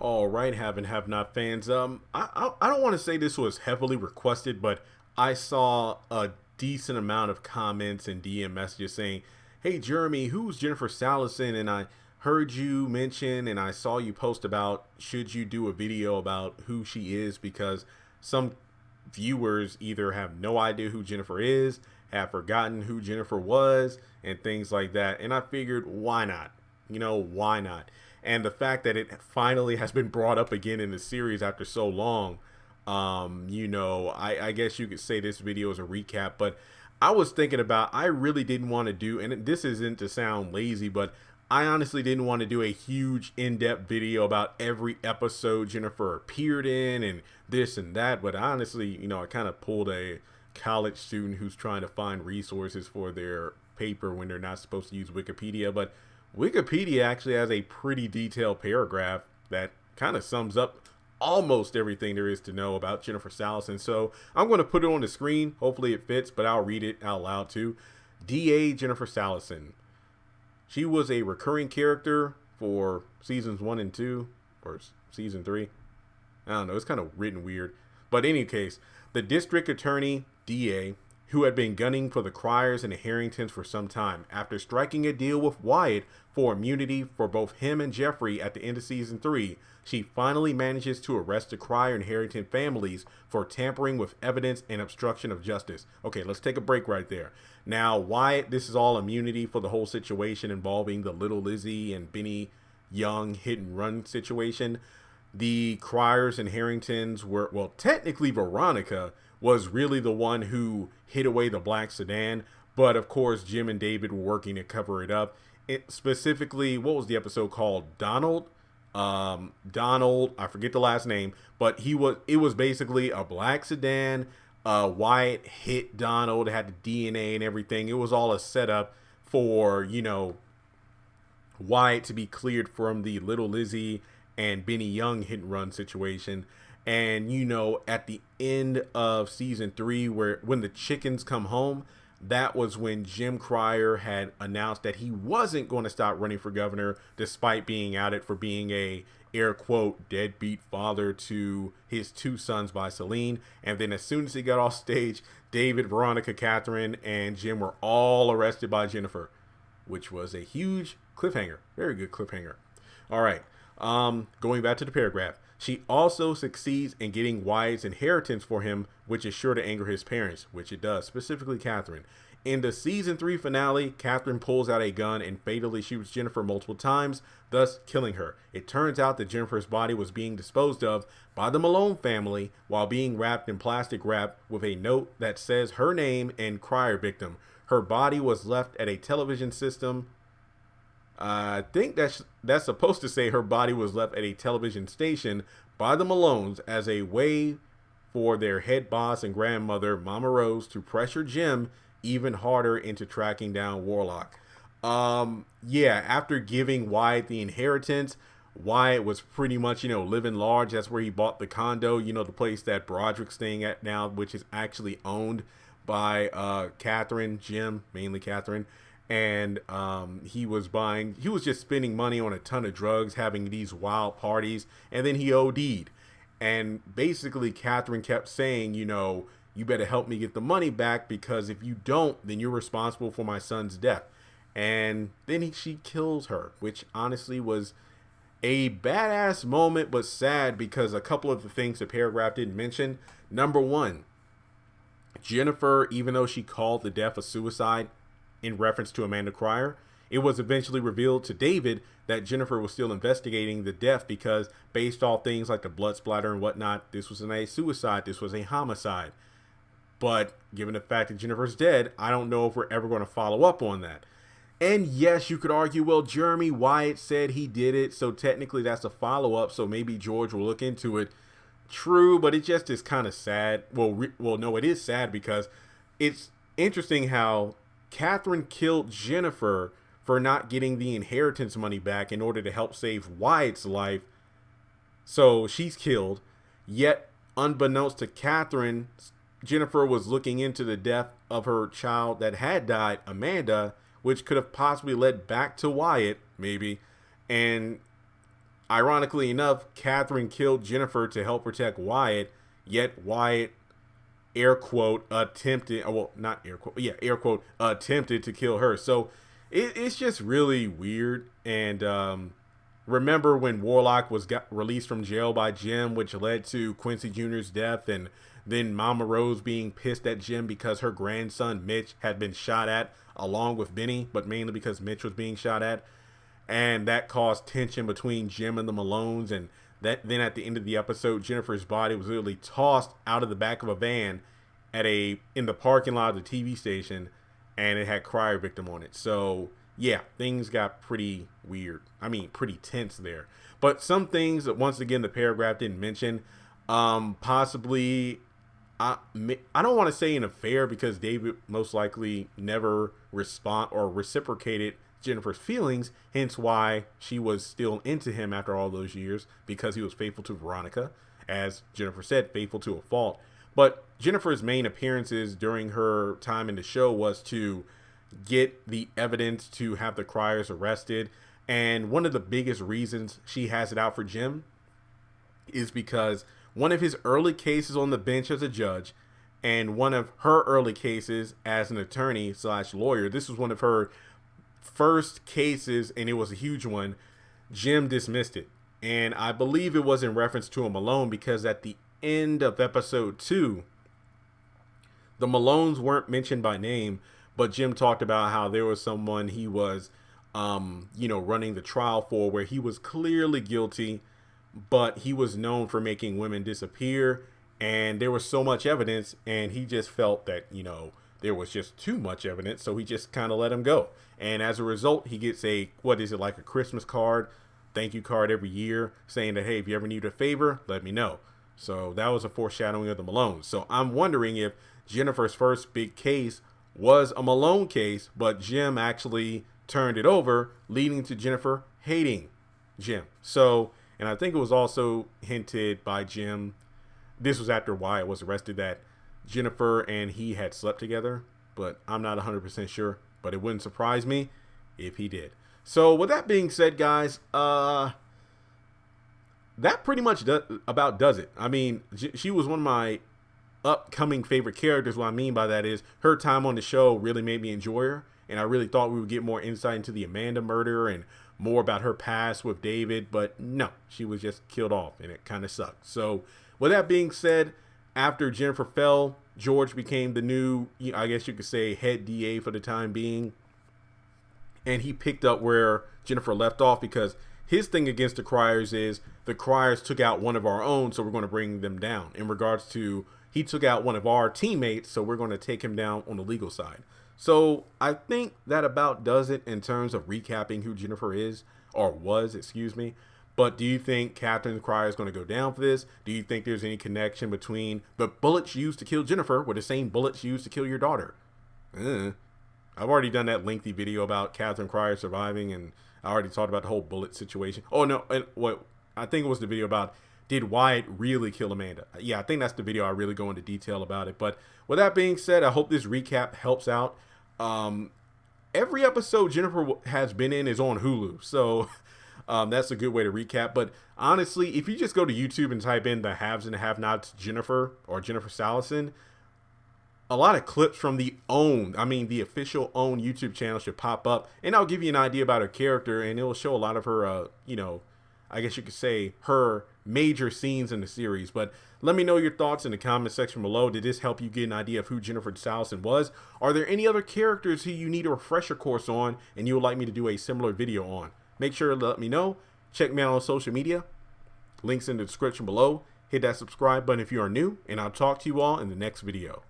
All right, have and have not fans. I don't want to say this was heavily requested, but I saw a decent amount of comments and DM messages saying, "Hey Jeremy, who's Jennifer Sallison?" And I heard you mention, and I saw you post about should you do a video about who she is because some viewers either have no idea who Jennifer is, have forgotten who Jennifer was, and things like that. And I figured, why not? Why not? And the fact that it finally has been brought up again in the series after so long, I guess you could say this video is a recap, but I was thinking about, I really didn't want to do, and this isn't to sound lazy, but I honestly didn't want to do a huge in-depth video about every episode Jennifer appeared in and this and that. But honestly, I kind of pulled a college student who's trying to find resources for their paper when they're not supposed to use Wikipedia. But Wikipedia actually has a pretty detailed paragraph that kind of sums up almost everything there is to know about Jennifer Sallison. So I'm going to put it on the screen. Hopefully it fits, but I'll read it out loud too. DA Jennifer Sallison. She was a recurring character for seasons 1 and 2, or season 3. I don't know, it's kind of written weird. But in any case, the district attorney, DA, who had been gunning for the Criers and the Harringtons for some time, after striking a deal with Wyatt for immunity for both him and Jeffrey at the end of season 3, she finally manages to arrest the Crier and Harrington families for tampering with evidence and obstruction of justice. Okay, let's take a break right there. Now, Wyatt, this is all immunity for the whole situation involving the Little Lizzie and Benny Young hit and run situation. The Criers and Harringtons were, well, technically Veronica was really the one who hid away the black sedan, but of course Jim and David were working to cover it up. Specifically, what was the episode called? Donald, I forget the last name, but it was basically a black sedan. Wyatt hit Donald, had the DNA and everything. It was all a setup for, Wyatt to be cleared from the Little Lizzie and Benny Young hit and run situation. And, at the end of season 3, when the chickens come home, that was when Jim Crier had announced that he wasn't going to stop running for governor, despite being outed for being a air quote deadbeat father to his 2 sons by Celine. And then as soon as he got off stage, David, Veronica, Catherine, and Jim were all arrested by Jennifer, which was a huge cliffhanger. Very good cliffhanger. All right. Going back to the paragraph. She also succeeds in getting Wyatt's inheritance for him, which is sure to anger his parents, which it does, specifically Catherine. In the season 3 finale, Catherine pulls out a gun and fatally shoots Jennifer multiple times, thus killing her. It turns out that Jennifer's body was being disposed of by the Malone family while being wrapped in plastic wrap with a note that says her name and Crier victim. Her body was left at a television system. I think that's supposed to say her body was left at a television station by the Malones as a way for their head boss and grandmother, Mama Rose, to pressure Jim even harder into tracking down Warlock. After giving Wyatt the inheritance, Wyatt was pretty much, living large. That's where he bought the condo, the place that Broderick's staying at now, which is actually owned by Catherine, Jim, mainly Catherine. And he was just spending money on a ton of drugs, having these wild parties, and then he OD'd. And basically, Catherine kept saying, you better help me get the money back, because if you don't, then you're responsible for my son's death. And then she kills her, which honestly was a badass moment, but sad because a couple of the things the paragraph didn't mention. Number one, Jennifer, even though she called the death a suicide, in reference to Amanda Crier, it was eventually revealed to David that Jennifer was still investigating the death because based off things like the blood splatter and whatnot, this wasn't a suicide, this was a homicide. But given the fact that Jennifer's dead, I don't know if we're ever going to follow up on that. And yes, you could argue, well, Jeremy Wyatt said he did it, so technically that's a follow-up, so maybe George will look into it. True, but it just is kind of sad. Well, no, it is sad because it's interesting how Catherine killed Jennifer for not getting the inheritance money back in order to help save Wyatt's life. So she's killed. Yet, unbeknownst to Catherine, Jennifer was looking into the death of her child that had died, Amanda, which could have possibly led back to Wyatt, maybe. And Ironically enough, Catherine killed Jennifer to help protect Wyatt, yet Wyatt, air quote, attempted, well, not air quote, yeah, air quote, attempted to kill her. So it's just really weird. And remember when Warlock got released from jail by Jim, which led to Quincy Jr.'s death, and then Mama Rose being pissed at Jim because her grandson Mitch had been shot at along with Benny, but mainly because Mitch was being shot at. And that caused tension between Jim and the Malones. And then at the end of the episode, Jennifer's body was literally tossed out of the back of a van in the parking lot of the TV station, and it had Crier Victim on it. So yeah, things got pretty weird. I mean, pretty tense there. But some things that, once again, the paragraph didn't mention. Possibly, I don't want to say an affair, because David most likely never reciprocated Jennifer's feelings, hence why she was still into him after all those years, because he was faithful to Veronica, as Jennifer said, faithful to a fault. But Jennifer's main appearances during her time in the show was to get the evidence to have the Criers arrested. And one of the biggest reasons she has it out for Jim is because one of his early cases on the bench as a judge, and one of her early cases as an attorney / lawyer, this was one of her first cases, and it was a huge one, Jim dismissed it. And I believe it was in reference to a Malone, because at the end of episode 2, the Malones weren't mentioned by name, but Jim talked about how there was someone he was running the trial for, where he was clearly guilty, but he was known for making women disappear, and there was so much evidence, and he just felt that there was just too much evidence, so he just kind of let him go. And as a result, he gets a Christmas card, thank you card every year, saying that, hey, if you ever need a favor, let me know. So that was a foreshadowing of the Malones. So I'm wondering if Jennifer's first big case was a Malone case, but Jim actually turned it over, leading to Jennifer hating Jim. So, and I think it was also hinted by Jim, this was after Wyatt was arrested, that Jennifer and he had slept together, but I'm not 100% sure, but it wouldn't surprise me if he did. So with that being said, guys, that pretty much does it. I mean, she was one of my upcoming favorite characters. What I mean by that is her time on the show really made me enjoy her, and I really thought we would get more insight into the Amanda murder and more about her past with David, but no, she was just killed off, and it kind of sucked. So with that being said, after Jennifer fell, George became the new, I guess you could say, head DA for the time being. And he picked up where Jennifer left off, because his thing against the Criers is the Criers took out one of our own, so we're going to bring them down. In regards to, he took out one of our teammates, so we're going to take him down on the legal side. So I think that about does it in terms of recapping who Jennifer is, or was, excuse me. But do you think Catherine Crier is going to go down for this? Do you think there's any connection between the bullets used to kill Jennifer were the same bullets used to kill your daughter? I've already done that lengthy video about Catherine Crier surviving, and I already talked about the whole bullet situation. Oh, no, and what I think it was the video about, did Wyatt really kill Amanda? Yeah, I think that's the video I really go into detail about it. But with that being said, I hope this recap helps out. Every episode Jennifer has been in is on Hulu, so that's a good way to recap. But honestly, if you just go to YouTube and type in the haves and the have-nots Jennifer or Jennifer Sallison, a lot of clips from the official own YouTube channel should pop up, and I'll give you an idea about her character, and it'll show a lot of her, I guess you could say, her major scenes in the series. But let me know your thoughts in the comment section below. Did this help you get an idea of who Jennifer Sallison was? Are there any other characters who you need a refresher course on and you would like me to do a similar video on? Make sure to let me know. Check me out on social media. Links in the description below. Hit that subscribe button if you are new, and I'll talk to you all in the next video.